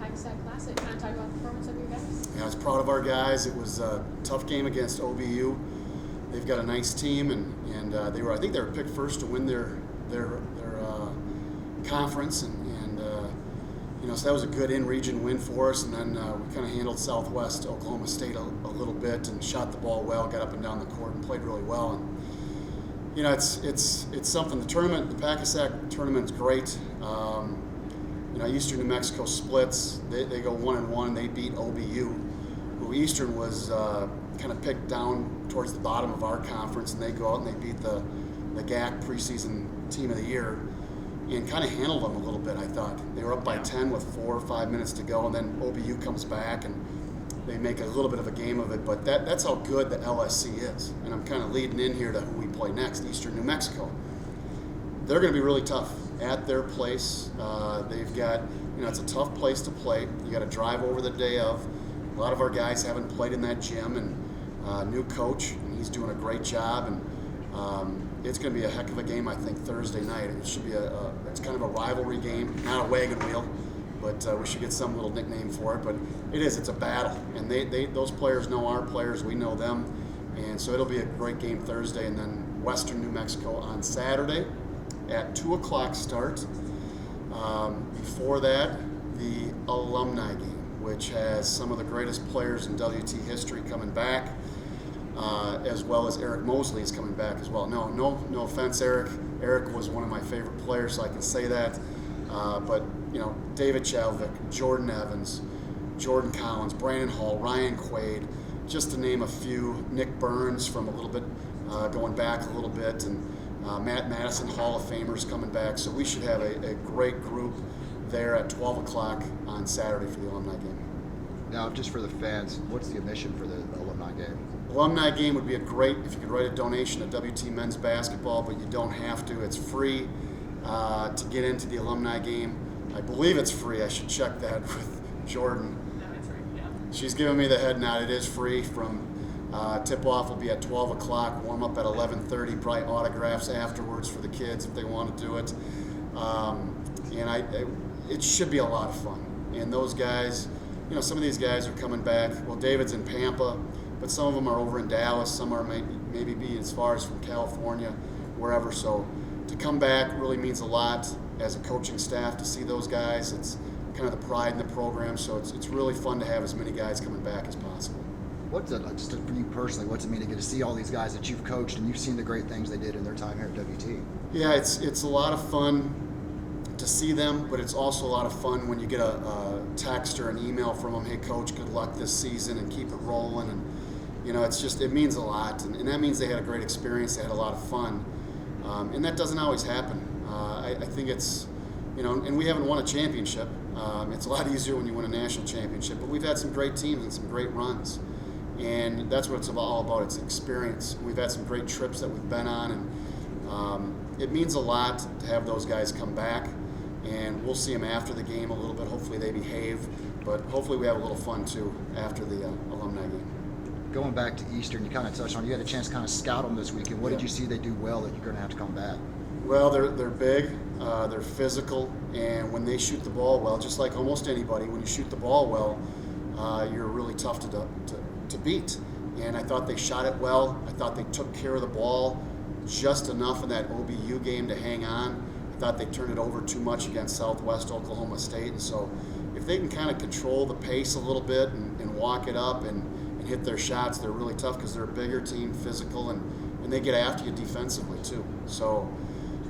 Hackensack Classic. Kind of talk about the performance of your guys. Yeah, I was proud of our guys. It was a tough game against OBU. They've got a nice team, and I think they were picked first to win their conference, and so that was a good in-region win for us. And then we kind of handled Southwest Oklahoma State a little bit and shot the ball well, got up and down the court, and played really well. And it's something. The tournament, the Hackensack tournament's great. Eastern New Mexico splits. They go 1-1. They beat OBU, who Eastern was kind of picked down towards the bottom of our conference, and they go out and they beat the GAC preseason team of the year and kind of handled them a little bit. I thought they were up by 10 with 4 or 5 minutes to go, and then OBU comes back and they make a little bit of a game of it. But that's how good the LSC is. And I'm kind of leading in here to who we play next, Eastern New Mexico. They're going to be really tough at their place. They've got, it's a tough place to play. You got to drive over the day of. A lot of our guys haven't played in that gym, and new coach, and he's doing a great job. And it's going to be a heck of a game, I think, Thursday night. It should be it's kind of a rivalry game, not a wagon wheel, but we should get some little nickname for it. But it's a battle, and those players know our players, we know them, and so it'll be a great game Thursday, and then Western New Mexico on Saturday at 2 o'clock start. Before that, the alumni game, which has some of the greatest players in WT history coming back. As well as Eric Mosley is coming back as well. No offense, Eric. Eric was one of my favorite players, so I can say that. But David Chalvik, Jordan Evans, Jordan Collins, Brandon Hall, Ryan Quaid, just to name a few. Nick Burns from a little bit, going back a little bit, and Matt Madison, Hall of Famers coming back. So we should have a great group there at 12 o'clock on Saturday for the alumni game. Now, just for the fans, what's the admission for the alumni game? Alumni game would be great if you could write a donation to WT Men's Basketball, but you don't have to. It's free to get into the alumni game. I believe it's free. I should check that with Jordan. No, it's free, yeah. She's giving me the head nod. It is free. From tip-off will be at 12 o'clock, warm-up at 11:30, probably autographs afterwards for the kids if they want to do it. It should be a lot of fun. And those guys, some of these guys are coming back. Well, David's in Pampa, but some of them are over in Dallas. Some are maybe be as far as from California, wherever. So to come back really means a lot as a coaching staff to see those guys. It's kind of the pride in the program. So it's really fun to have as many guys coming back as possible. What's it, just for you personally, what's it mean to get to see all these guys that you've coached and you've seen the great things they did in their time here at WT? Yeah, it's a lot of fun to see them, but it's also a lot of fun when you get a text or an email from them, hey coach, good luck this season and keep it rolling. And it means a lot, and that means they had a great experience, they had a lot of fun, and that doesn't always happen. I think it's, and we haven't won a championship. It's a lot easier when you win a national championship, but we've had some great teams and some great runs, and that's what it's all about. It's experience. We've had some great trips that we've been on, and it means a lot to have those guys come back, and we'll see them after the game a little bit. Hopefully they behave, but hopefully we have a little fun too after the alumni game. Going back to Eastern, you kind of touched on, you had a chance to kind of scout them this weekend. What did you see they do well that you're going to have to come back? Well, they're big, they're physical, and when they shoot the ball well, just like almost anybody, when you shoot the ball well, you're really tough to beat. And I thought they shot it well. I thought they took care of the ball just enough in that OBU game to hang on. I thought they turned it over too much against Southwest Oklahoma State. And so if they can kind of control the pace a little bit and walk it up and hit their shots, they're really tough because they're a bigger team, physical, and they get after you defensively too. So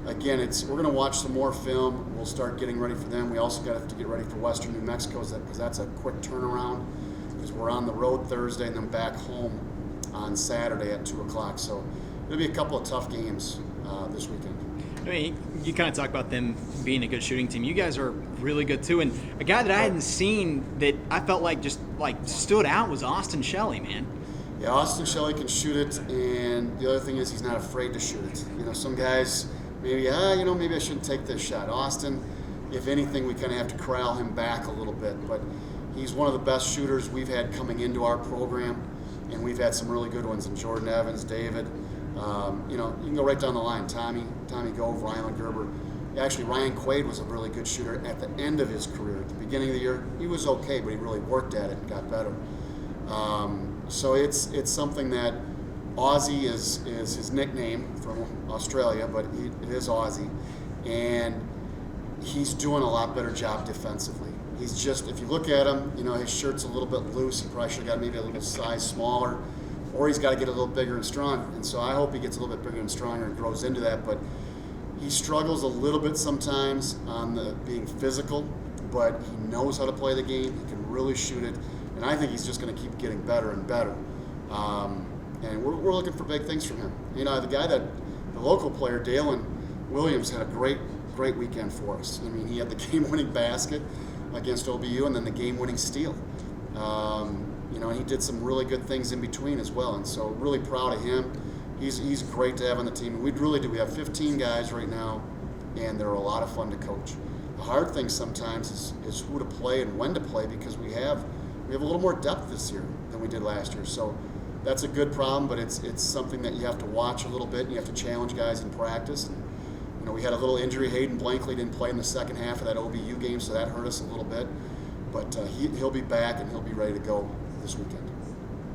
again, we're going to watch some more film. We'll start getting ready for them. We also got to get ready for Western New Mexico because that's a quick turnaround, because we're on the road Thursday and then back home on Saturday at 2 o'clock. So it'll be a couple of tough games this weekend. I mean, you kind of talk about them being a good shooting team. You guys are really good too. And a guy that I hadn't seen that I felt like just stood out was Austin Shelley, man. Yeah, Austin Shelley can shoot it, and the other thing is he's not afraid to shoot it. Some guys maybe I shouldn't take this shot. Austin, if anything, we kind of have to corral him back a little bit, but he's one of the best shooters we've had coming into our program, and we've had some really good ones in Jordan Evans, David. You can go right down the line. Tommy Gove, Rylan Gerber. Actually, Ryan Quaid was a really good shooter at the end of his career. At the beginning of the year, he was okay, but he really worked at it and got better. So it's something that Aussie is his nickname from Australia, but it is Aussie, and he's doing a lot better job defensively. He's just, if you look at him, his shirt's a little bit loose. He probably should have got maybe a little size smaller, or he's got to get a little bigger and stronger. And so I hope he gets a little bit bigger and stronger and grows into that. But he struggles a little bit sometimes on the being physical, but he knows how to play the game. He can really shoot it, and I think he's just going to keep getting better and better. And we're looking for big things from him. The local player, Dalen Williams, had a great weekend for us. I mean, he had the game-winning basket against OBU, and then the game-winning steal. And he did some really good things in between as well. And so, really proud of him. He's great to have on the team. We really do. We have 15 guys right now, and they're a lot of fun to coach. The hard thing sometimes is who to play and when to play, because we have a little more depth this year than we did last year. So that's a good problem, but it's something that you have to watch a little bit, and you have to challenge guys in practice. And, we had a little injury. Hayden Blankley didn't play in the second half of that OBU game, so that hurt us a little bit. But he'll be back, and he'll be ready to go this weekend.